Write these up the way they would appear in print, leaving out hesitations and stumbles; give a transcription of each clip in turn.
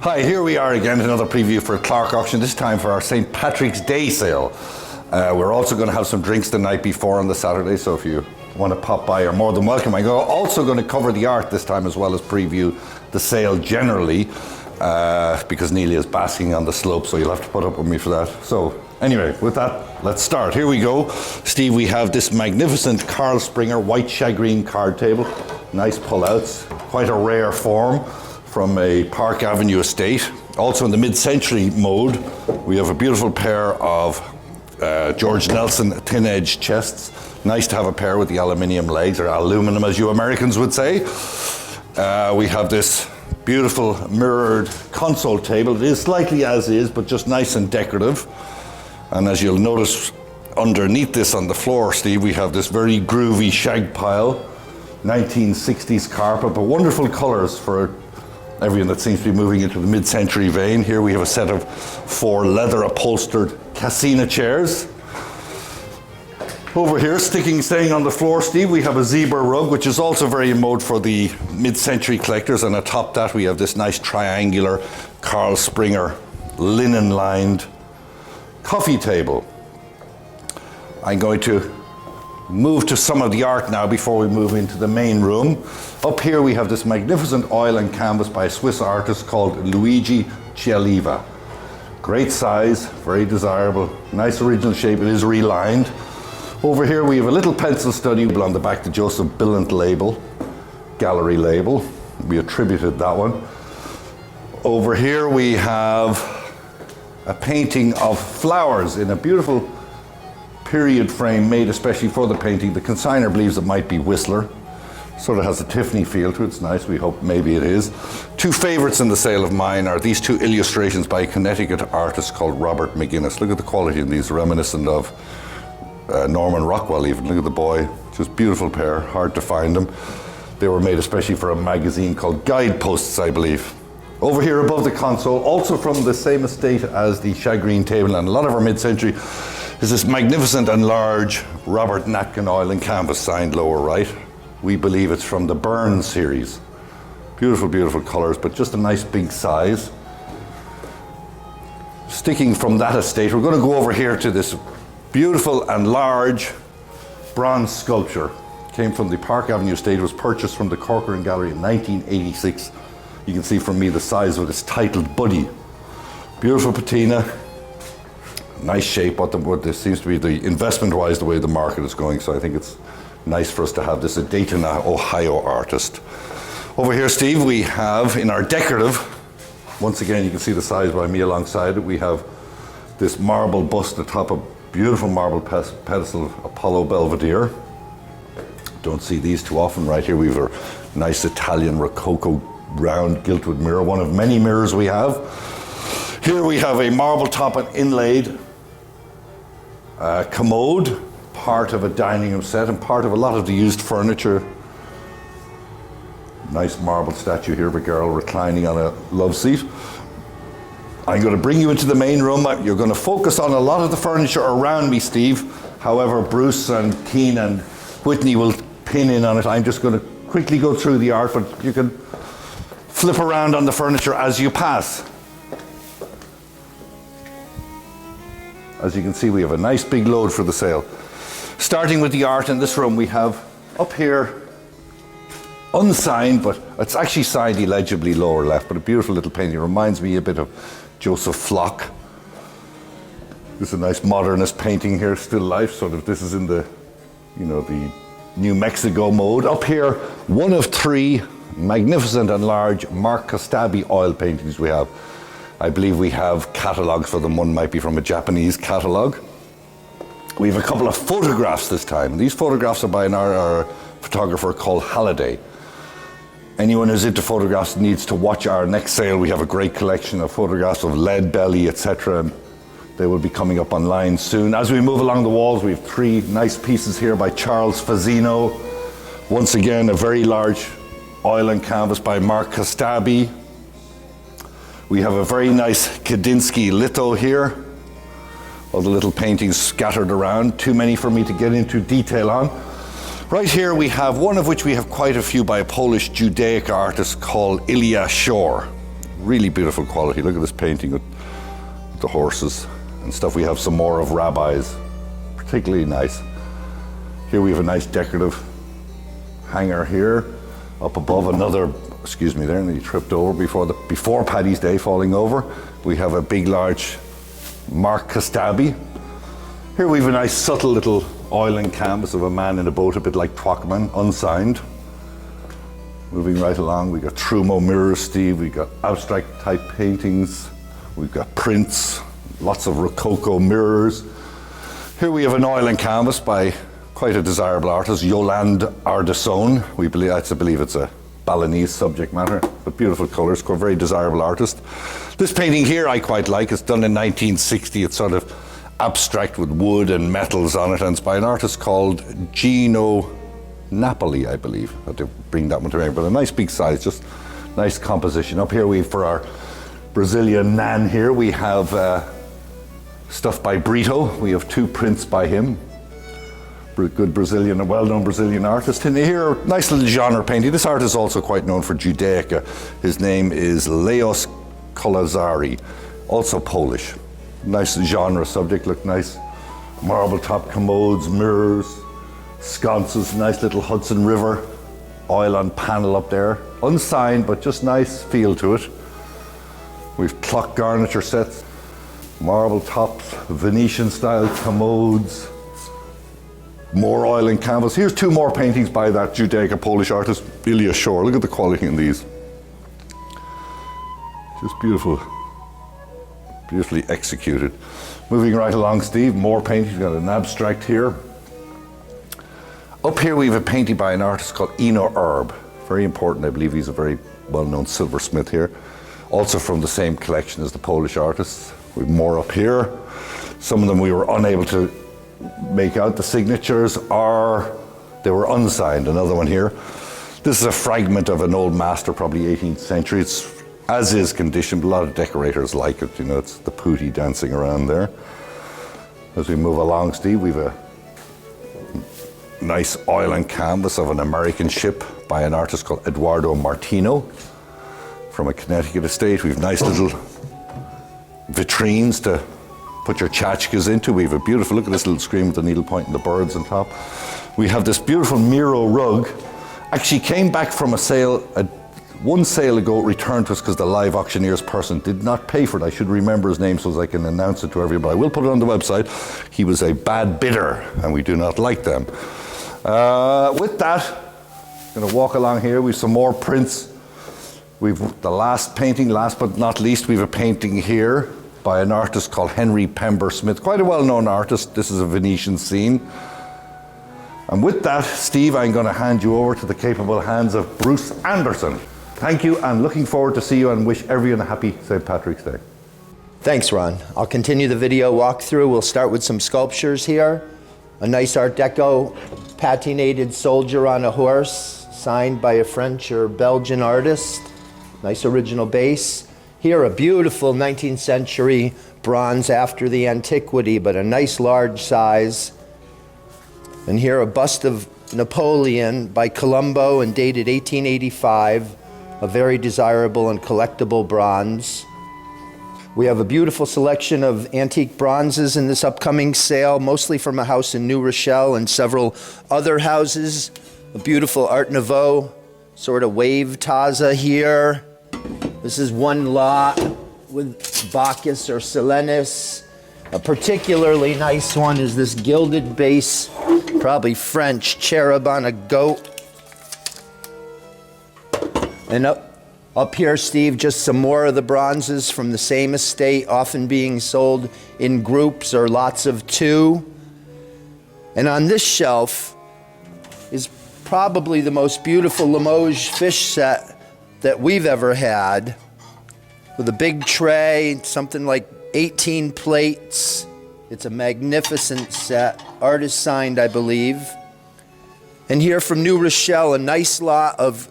Hi, here we are again, another preview for Clarke auction, this time for our St. Patrick's Day sale. We're also going to have some drinks the night before on the Saturday, so if you want to pop by, you're more than welcome. I'm also going to cover the art this time as well as preview the sale generally, because Neely is basking on the slope, so you'll have to put up with me for that. So anyway, with that, let's start. Here we go. Steve, we have this magnificent Carl Springer white shagreen card table. Nice pullouts, quite a rare form from a Park Avenue estate. Also in the mid-century mode, we have a beautiful pair of George Nelson thin edge chests. Nice to have a pair with the aluminium legs, or aluminum as you Americans would say. We have this beautiful mirrored console table. It is slightly as is, but just nice and decorative. And as you'll notice underneath this on the floor, Steve, we have this very groovy shag pile, 1960s carpet, but wonderful colors for everyone that seems to be moving into the mid-century vein. Here we have a set of 4 leather upholstered Cassina chairs. Over here, staying on the floor, Steve, we have a zebra rug, which is also very in mode for the mid-century collectors, and atop that we have this nice triangular Carl Springer linen-lined coffee table. I'm going to move to some of the art now before we move into the main room. Up here we have this magnificent oil and canvas by a Swiss artist called Luigi Chialiva. Great size, very desirable, nice original shape. It is relined. Over here we have a little pencil study on the back, the Joseph Billant label, gallery label. We attributed that one. Over here we have a painting of flowers in a beautiful period frame made especially for the painting. The consigner believes it might be Whistler. Sort of has a Tiffany feel to it. It's nice. We hope maybe it is. 2 favorites in the sale of mine are these 2 illustrations by a Connecticut artist called Robert McGinnis. Look at the quality of these, reminiscent of Norman Rockwell even. Look at the boy. Just beautiful pair. Hard to find them. They were made especially for a magazine called Guideposts, I believe. Over here above the console, also from the same estate as the shagreen table and a lot of our mid-century, is this magnificent and large Robert Natkin oil and canvas, signed lower right. We believe it's from the Burn series. Beautiful, beautiful colors, but just a nice big size. Sticking from that estate, we're going to go over here to this beautiful and large bronze sculpture. Came from the Park Avenue estate. It was purchased from the Corcoran Gallery in 1986. You can see from me the size of it. It's titled Buddy. Beautiful patina. Nice shape. What this seems to be, the investment-wise, the way the market is going. So I think it's nice for us to have this, a Dayton, Ohio artist. Over here, Steve, we have in our decorative, once again, you can see the size by me alongside it. We have this marble bust atop a beautiful marble pedestal of Apollo Belvedere. Don't see these too often. Right here, we have a nice Italian Rococo round giltwood mirror, one of many mirrors we have. Here we have a marble top and inlaid commode, part of a dining room set and part of a lot of the used furniture. Nice marble statue here of a girl reclining on a love seat. I'm going to bring you into the main room. You're going to focus on a lot of the furniture around me, Steve. However, Bruce and Keane and Whitney will pin in on it. I'm just going to quickly go through the art, but you can flip around on the furniture as you pass. As you can see, we have a nice big load for the sale. Starting with the art in this room, we have up here, unsigned, but it's actually signed illegibly lower left, but a beautiful little painting. It reminds me a bit of Joseph Flock. This is a nice modernist painting here, still life, sort of. This is in the, the New Mexico mode. Up here, one of 3 magnificent and large Mark Kostabi oil paintings we have. I believe we have catalogues for them. One might be from a Japanese catalogue. We have a couple of photographs this time. These photographs are by our photographer called Halliday. Anyone who's into photographs needs to watch our next sale. We have a great collection of photographs of lead belly, etc. They will be coming up online soon. As we move along the walls, we have 3 nice pieces here by Charles Fazzino. Once again, a very large oil and canvas by Mark Kostabi. We have a very nice Kandinsky litho here. All the little paintings scattered around, too many for me to get into detail on. Right here we have one of which we have quite a few by a Polish Judaic artist called Ilya Shor. Really beautiful quality. Look at this painting with the horses and stuff. We have some more of rabbis, particularly nice. Here we have a nice decorative hanger here. Up above, another, excuse me there, and he tripped over before Paddy's Day falling over. We have a big, large Mark Kastabi. Here we have a nice subtle little oil and canvas of a man in a boat, a bit like Twakman, unsigned. Moving right along, we got Trumo mirrors, Steve. We got abstract type paintings. We've got prints, lots of Rococo mirrors. Here we have an oil and canvas by quite a desirable artist, Yolande Ardisson. I believe it's a Balinese subject matter, but beautiful colors, quite a very desirable artist. This painting here I quite like. It's done in 1960. It's sort of abstract with wood and metals on it, and it's by an artist called Gino Napoli, I believe. I have to bring that one to me, but a nice big size, just nice composition. Up here for our Brazilian Nan here, we have stuff by Brito. We have 2 prints by him. Good Brazilian, a well-known Brazilian artist. And here, nice little genre painting. This artist is also quite known for Judaica. His name is Leos Kolazari, also Polish. Nice genre subject, look nice. Marble top commodes, mirrors, sconces, nice little Hudson River oil on panel up there. Unsigned, but just nice feel to it. We've clock garniture sets, marble tops, Venetian style commodes, more oil and canvas. Here's 2 more paintings by that Judaica Polish artist, Ilya Shore. Look at the quality in these. Just beautiful, beautifully executed. Moving right along, Steve, more paintings. We've got an abstract here. Up here we have a painting by an artist called Eno Erb. Very important, I believe he's a very well-known silversmith here. Also from the same collection as the Polish artists. We have more up here. Some of them we were unable to make out the signatures, or they were unsigned. Another one here. This is a fragment of an old master, probably 18th century. It's as is condition, but a lot of decorators like it. You know, it's the pooty dancing around there. As we move along, Steve, we've a nice oil and canvas of an American ship by an artist called Eduardo Martino from a Connecticut estate. We've nice little vitrines to put your tchotchkes into. We have a beautiful, look at this little screen with the needlepoint and the birds on top. We have this beautiful Miro rug. Actually came back from a sale, one sale ago, it returned to us because the live auctioneer's person did not pay for it. I should remember his name so as I can announce it to everybody. I will put it on the website. He was a bad bidder and we do not like them. With that, I'm going to walk along here. We have some more prints. We've the last painting, last but not least, we have a painting here by an artist called Henry Pember Smith, quite a well-known artist. This is a Venetian scene. And with that, Steve, I'm going to hand you over to the capable hands of Bruce Anderson. Thank you, and looking forward to see you and wish everyone a happy St. Patrick's Day. Thanks, Ron. I'll continue the video walkthrough. We'll start with some sculptures here. A nice Art Deco patinated soldier on a horse, signed by a French or Belgian artist. Nice original base. Here, a beautiful 19th century bronze after the antiquity, but a nice large size. And here, a bust of Napoleon by Colombo and dated 1885, a very desirable and collectible bronze. We have a beautiful selection of antique bronzes in this upcoming sale, mostly from a house in New Rochelle and several other houses. A beautiful Art Nouveau sort of wave Taza here. This is one lot with Bacchus or Silenus. A particularly nice one is this gilded base, probably French, cherub on a goat. And up here, Steve, just some more of the bronzes from the same estate, often being sold in groups or lots of 2. And on this shelf is probably the most beautiful Limoges fish set that we've ever had, with a big tray, something like 18 plates. It's a magnificent set, artist signed, I believe. And here from New Rochelle, a nice lot of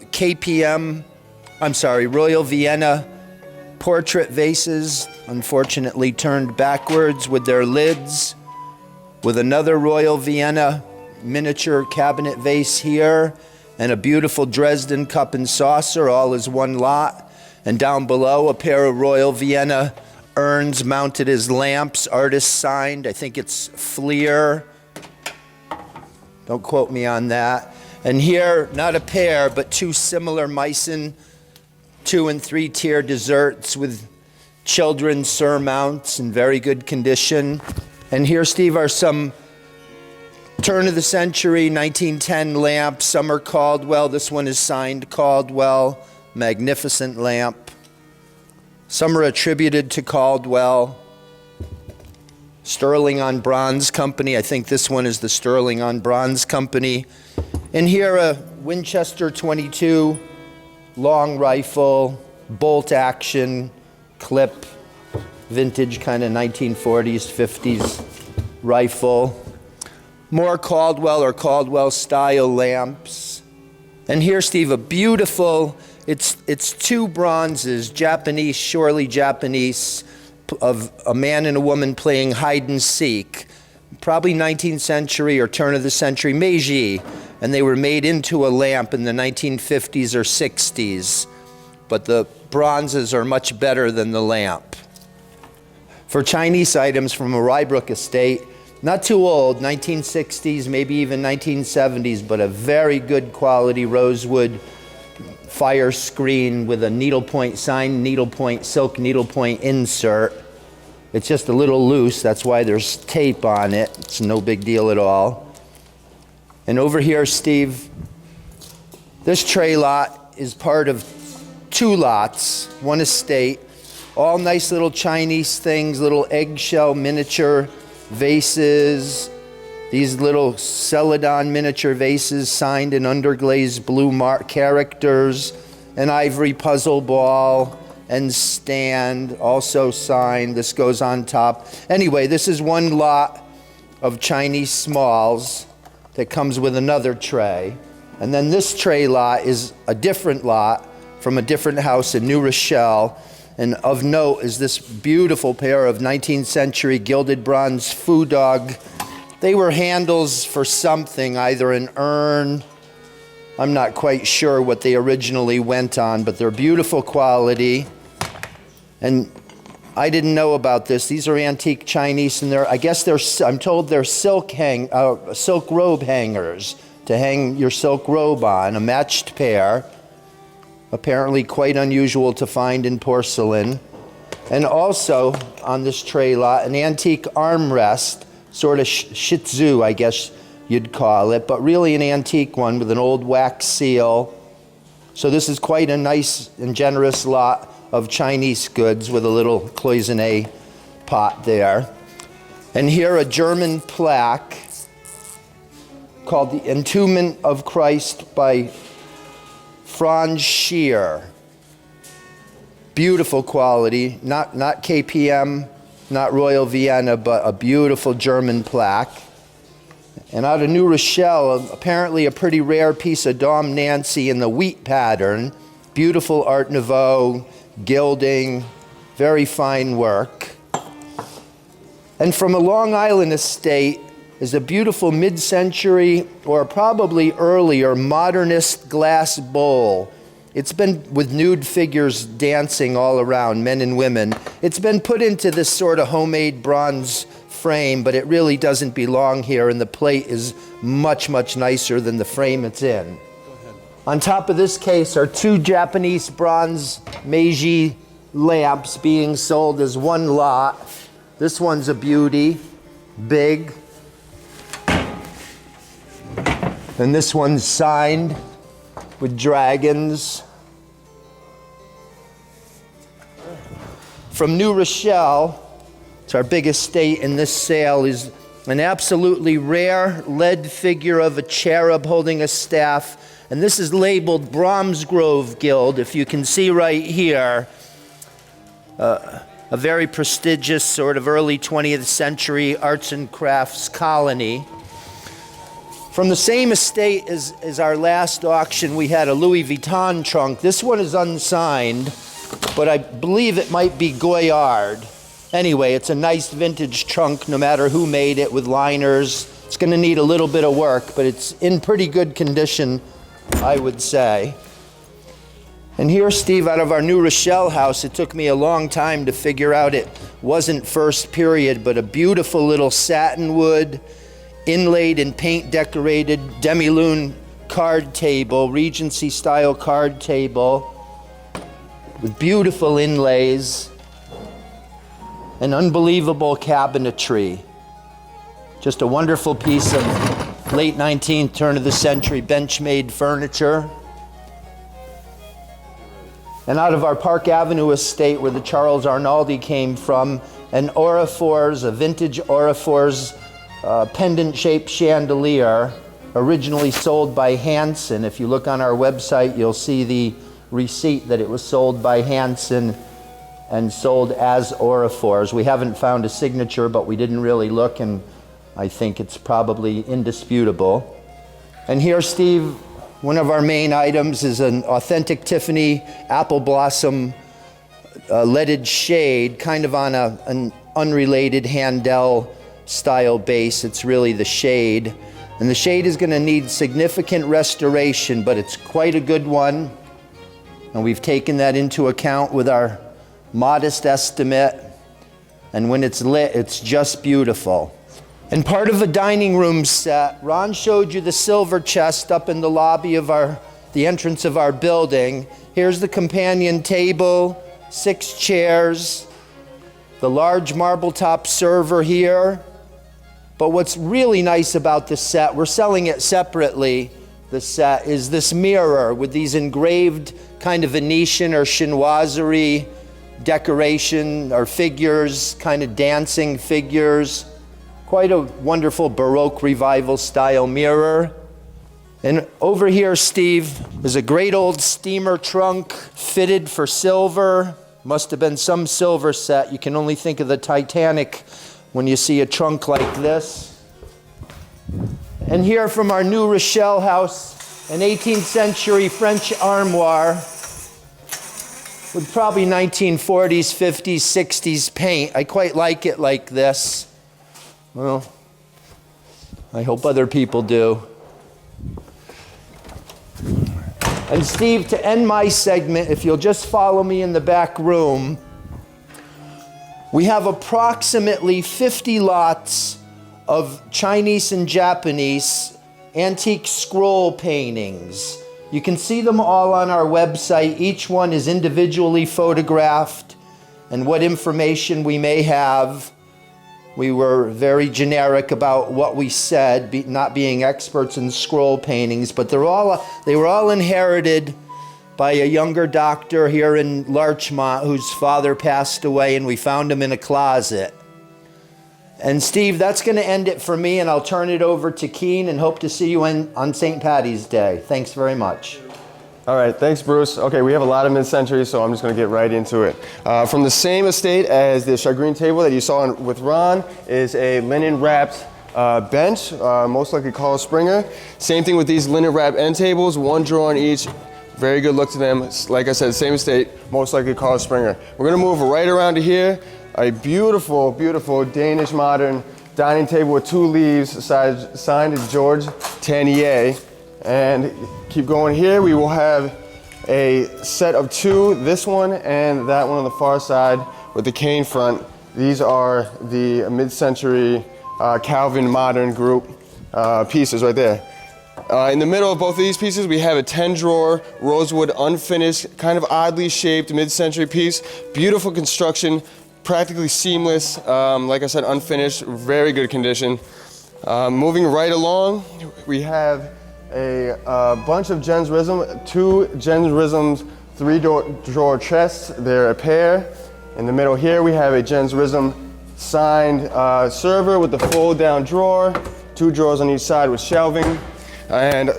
Royal Vienna portrait vases, unfortunately turned backwards with their lids, with another Royal Vienna miniature cabinet vase here, and a beautiful Dresden cup and saucer, all as one lot. And down below, a pair of Royal Vienna urns mounted as lamps, artist signed. I think it's Fleer. Don't quote me on that. And here, not a pair, but two similar Meissen 2- and 3-tier desserts with children's surmounts in very good condition. And here, Steve, are some turn of the century 1910 lamps. Some are Caldwell. This one is signed Caldwell. Magnificent lamp. Some are attributed to Caldwell. Sterling on Bronze Company. I think this one is the Sterling on Bronze Company. And here, a Winchester 22 long rifle, bolt action, clip, vintage kind of 1940s, 50s rifle. More Caldwell or Caldwell style lamps. And here, Steve, a beautiful, it's two bronzes, Japanese, surely Japanese, of a man and a woman playing hide and seek. Probably 19th century or turn of the century, Meiji. And they were made into a lamp in the 1950s or 60s. But the bronzes are much better than the lamp. For Chinese items from a Rybrook estate, not too old, 1960s, maybe even 1970s, but a very good quality rosewood fire screen with a needlepoint, signed needlepoint, silk needlepoint insert. It's just a little loose, that's why there's tape on it. It's no big deal at all. And over here, Steve, this tray lot is part of two lots, one estate, all nice little Chinese things, little eggshell miniature vases, these little Celadon miniature vases signed in underglazed blue characters, an ivory puzzle ball and stand also signed. This goes on top. Anyway, this is one lot of Chinese smalls that comes with another tray. And then this tray lot is a different lot from a different house in New Rochelle. And of note is this beautiful pair of 19th century gilded bronze foo dog. They were handles for something, either an urn. I'm not quite sure what they originally went on, but they're beautiful quality. And I didn't know about this. These are antique Chinese, and I guess I'm told they're silk robe hangers to hang your silk robe on, a matched pair. Apparently quite unusual to find in porcelain. And also on this tray lot, an antique armrest, sort of Shih Tzu, I guess you'd call it, but really an antique one with an old wax seal. So this is quite a nice and generous lot of Chinese goods with a little cloisonne pot there. And here a German plaque called The Entombment of Christ by Franz Scheer. Beautiful quality, not KPM, not Royal Vienna, but a beautiful German plaque. And out of New Rochelle, apparently a pretty rare piece of Dom Nancy in the wheat pattern. Beautiful Art Nouveau, gilding, very fine work. And from a Long Island estate is a beautiful mid-century or probably earlier modernist glass bowl. It's been with nude figures dancing all around, men and women. It's been put into this sort of homemade bronze frame, but it really doesn't belong here, and the plate is much, much nicer than the frame it's in. On top of this case are two Japanese bronze Meiji lamps being sold as one lot. This one's a beauty, big. And this one's signed with dragons. From New Rochelle, it's our big estate in this sale, is an absolutely rare lead figure of a cherub holding a staff. And this is labeled Bromsgrove Guild, if you can see right here. A very prestigious sort of early 20th century arts and crafts colony. From the same estate as our last auction, we had a Louis Vuitton trunk. This one is unsigned, but I believe it might be Goyard. Anyway, it's a nice vintage trunk, no matter who made it, with liners. It's going to need a little bit of work, but it's in pretty good condition, I would say. And here, Steve, out of our New Rochelle house, it took me a long time to figure out it wasn't first period, but a beautiful little satinwood, inlaid and paint decorated demi-lune card table, Regency style card table with beautiful inlays and unbelievable cabinetry. Just a wonderful piece of late 19th, turn of the century bench-made furniture. And out of our Park Avenue estate where the Charles Arnaldi came from, an Orifors, a vintage Orifors pendant-shaped chandelier, originally sold by Hanson. If you look on our website, you'll see the receipt that it was sold by Hanson and sold as Orifors. We haven't found a signature, but we didn't really look, and I think it's probably indisputable. And here, Steve, one of our main items is an authentic Tiffany apple blossom leaded shade, kind of on an unrelated Handel style base. It's really the shade. And the shade is going to need significant restoration, but it's quite a good one. And we've taken that into account with our modest estimate. And when it's lit, it's just beautiful. And part of a dining room set, Ron showed you the silver chest up in the lobby of the entrance of our building. Here's the companion table, 6 chairs, the large marble top server here. But what's really nice about this set, we're selling it separately, the set, is this mirror with these engraved kind of Venetian or chinoiserie decoration or figures, kind of dancing figures. Quite a wonderful Baroque Revival style mirror. And over here, Steve, is a great old steamer trunk fitted for silver. Must have been some silver set. You can only think of the Titanic when you see a trunk like this. And here from our New Rochelle house, an 18th century French armoire with probably 1940s, 50s, 60s paint. I quite like it like this. Well, I hope other people do. And Steve, to end my segment, if you'll just follow me in the back room, we have approximately 50 lots of Chinese and Japanese antique scroll paintings. You can see them all on our website. Each one is individually photographed, and what information we may have. We were very generic about what we said, not being experts in scroll paintings, but they were all inherited by a younger doctor here in Larchmont whose father passed away, and we found him in a closet. And Steve, that's going to end it for me, and I'll turn it over to Keen and hope to see you on St. Patty's Day. Thanks very much. All right, thanks, Bruce. Okay, we have a lot of mid-century, so I'm just going to get right into it. From the same estate as the Chagrin table that you saw with Ron is a linen-wrapped bench, most likely Carl Springer. Same thing with these linen-wrapped end tables, 1 drawer on each. Very good look to them. Like I said, same estate, most likely Carl Springer. We're going to move right around to here. A beautiful, beautiful Danish modern dining table with 2 leaves, signed as George Tannier. And keep going here, we will have a set of 2, this one and that one on the far side with the cane front. These are the mid-century Calvin modern group pieces right there. In the middle of both of these pieces, we have a 10-drawer rosewood unfinished, kind of oddly shaped mid-century piece. Beautiful construction, practically seamless, like I said, unfinished, very good condition. Moving right along, we have a bunch of Jens Rism, 2 Jens Risms 3-drawer chests. They're a pair. In the middle here, we have a Jens Rism signed server with the fold-down drawer, 2 drawers on each side with shelving, and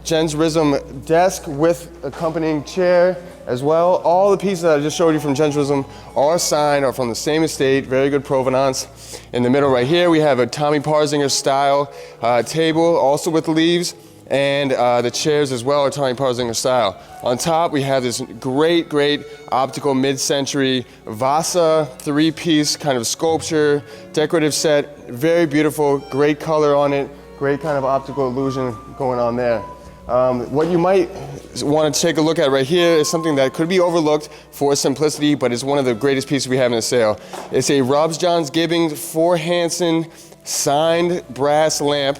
Jens Rism desk with accompanying chair as well. All the pieces that I just showed you from Jens Rism are signed, are from the same estate, very good provenance. In the middle right here, we have a Tommy Parzinger style table, also with leaves, and the chairs as well are Tommy Parzinger style. On top, we have this great, great optical mid-century Vasa 3-piece kind of sculpture, decorative set, very beautiful, great color on it, great kind of optical illusion going on there. What you might want to take a look at right here is something that could be overlooked for simplicity, but it's one of the greatest pieces we have in the sale. It's a Robs Johns Gibbings 4 Hansen signed brass lamp.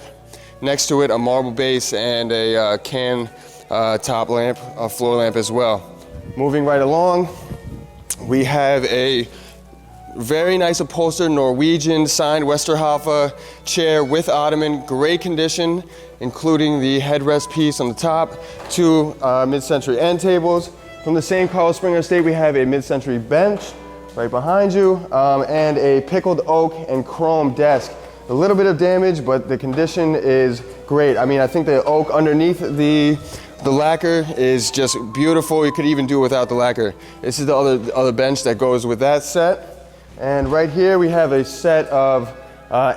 Next to it, a marble base and a can top lamp, a floor lamp as well. Moving right along, we have a very nice upholstered Norwegian signed Westerhoff chair with ottoman, great condition, including the headrest piece on the top, 2 mid-century end tables. From the same Carl Springer estate, we have a mid-century bench right behind you, and a pickled oak and chrome desk. A little bit of damage, but the condition is great. I mean, I think the oak underneath the lacquer is just beautiful. You could even do it without the lacquer. This is the other bench that goes with that set. And right here we have a set of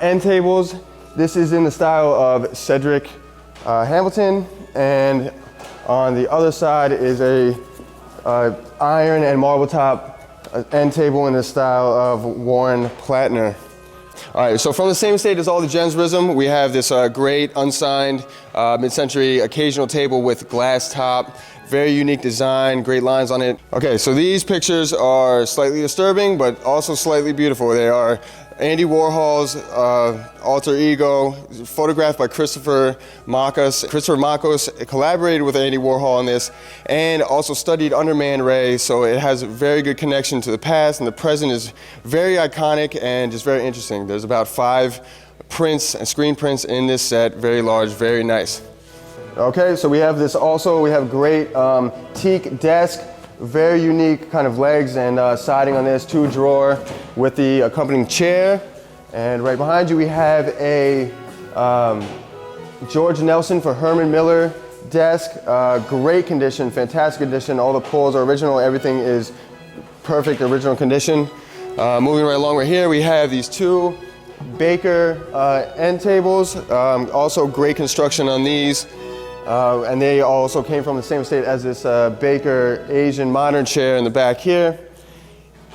end tables. This is in the style of Cedric Hamilton, and on the other side is a iron and marble top end table in the style of Warren Plattner. All right, so from the same estate as all the Gensrism, we have this great unsigned mid-century occasional table with glass top. Very unique design, great lines on it. Okay, so these pictures are slightly disturbing, but also slightly beautiful. They are Andy Warhol's alter ego, photographed by Christopher Makos. Christopher Makos collaborated with Andy Warhol on this and also studied under Man Ray, so it has a very good connection to the past, and the present is very iconic and just very interesting. There's about 5 prints and screen prints in this set, very large, very nice. Okay, so we have this also, we have great teak desk, very unique kind of legs and siding on this, 2 drawer with the accompanying chair. And right behind you we have a George Nelson for Herman Miller desk, great condition, fantastic condition. All the pulls are original, everything is perfect original condition. Moving right along right here, we have these 2 Baker end tables, also great construction on these. And they also came from the same estate as this Baker Asian modern chair in the back here.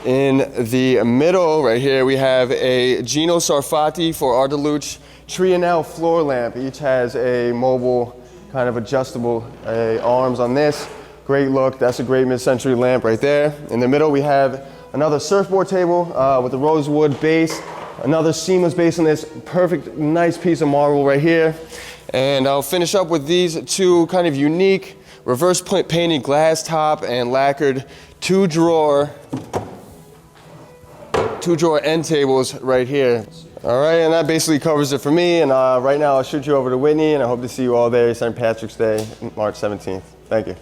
In the middle right here we have a Gino Sarfati for Ardeluce Triennial floor lamp. Each has a mobile kind of adjustable arms on this. Great look, that's a great mid-century lamp right there. In the middle we have another surfboard table with a rosewood base, another seamless base on this, perfect nice piece of marble right here. And I'll finish up with these 2 kind of unique reverse painted glass top and lacquered 2 drawer end tables right here. All right, and that basically covers it for me. And right now I'll shoot you over to Whitney, and I hope to see you all there St. Patrick's Day, March 17th. Thank you.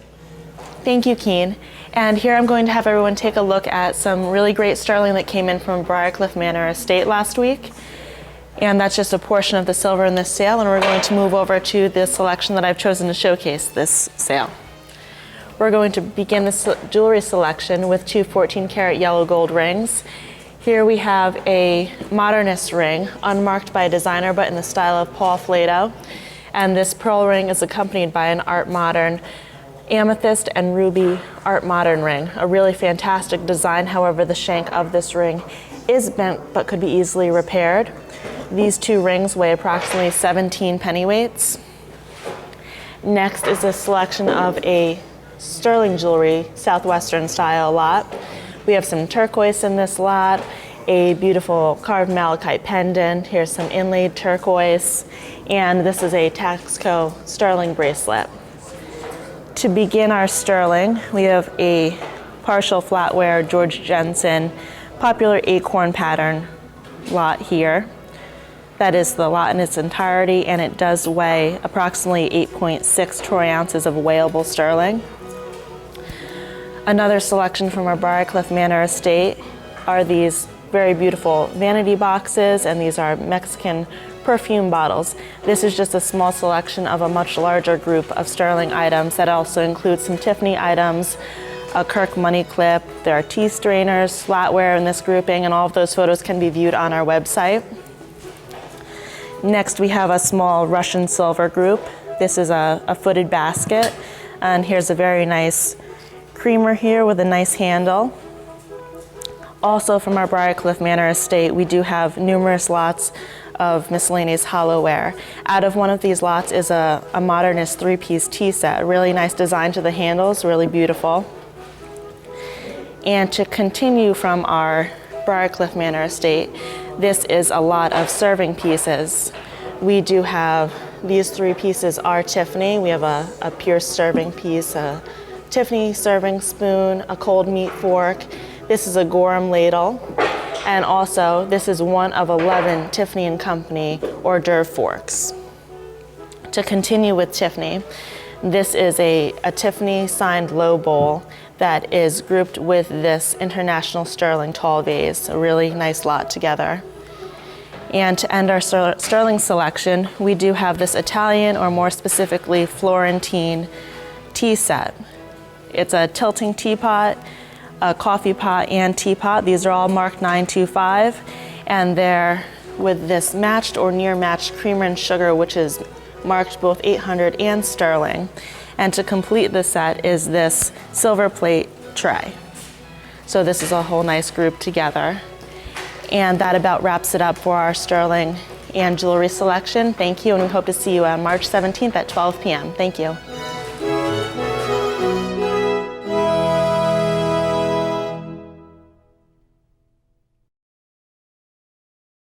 Thank you, Keen. And here I'm going to have everyone take a look at some really great sterling that came in from Briarcliff Manor Estate last week. And that's just a portion of the silver in this sale, and we're going to move over to the selection that I've chosen to showcase this sale. We're going to begin this jewelry selection with 2 14-karat yellow gold rings. Here we have a Modernist ring, unmarked by a designer but in the style of Paul Flato. And this pearl ring is accompanied by an Art Modern amethyst and ruby Art Modern ring. A really fantastic design, however the shank of this ring is bent but could be easily repaired. These 2 rings weigh approximately 17 pennyweights. Next is a selection of a sterling jewelry Southwestern style lot. We have some turquoise in this lot, a beautiful carved malachite pendant, here's some inlaid turquoise, and this is a Taxco sterling bracelet. To begin our sterling, we have a partial flatware George Jensen popular acorn pattern lot here. That is the lot in its entirety, and it does weigh approximately 8.6 troy ounces of weighable sterling. Another selection from our Briarcliff Manor Estate are these very beautiful vanity boxes, and these are Mexican perfume bottles. This is just a small selection of a much larger group of sterling items that also include some Tiffany items, a Kirk money clip, there are tea strainers, flatware in this grouping, and all of those photos can be viewed on our website. Next we have a small Russian silver group. This is a footed basket, and here's a very nice creamer here with a nice handle. Also from our Briarcliff Manor Estate, we do have numerous lots of miscellaneous hollowware. Out of one of these lots is a Modernist 3-piece tea set. A really nice design to the handles, really beautiful. And to continue from our Briarcliff Manor estate, this is a lot of serving pieces. We do have, these 3 pieces are Tiffany. We have a Pierce serving piece, a Tiffany serving spoon, a cold meat fork. This is a Gorham ladle. And also, this is one of 11 Tiffany & Company hors d'oeuvre forks. To continue with Tiffany, this is a Tiffany signed low bowl that is grouped with this International Sterling tall vase, a really nice lot together. And to end our Sterling selection, we do have this Italian, or more specifically Florentine, tea set. It's a tilting teapot, a coffee pot, and teapot. These are all marked 925, and they're with this matched or near matched creamer and sugar, which is marked both 800 and sterling. And to complete the set is this silver plate tray. So this is a whole nice group together. And that about wraps it up for our sterling and jewelry selection. Thank you, and we hope to see you on March 17th at 12 p.m. Thank you.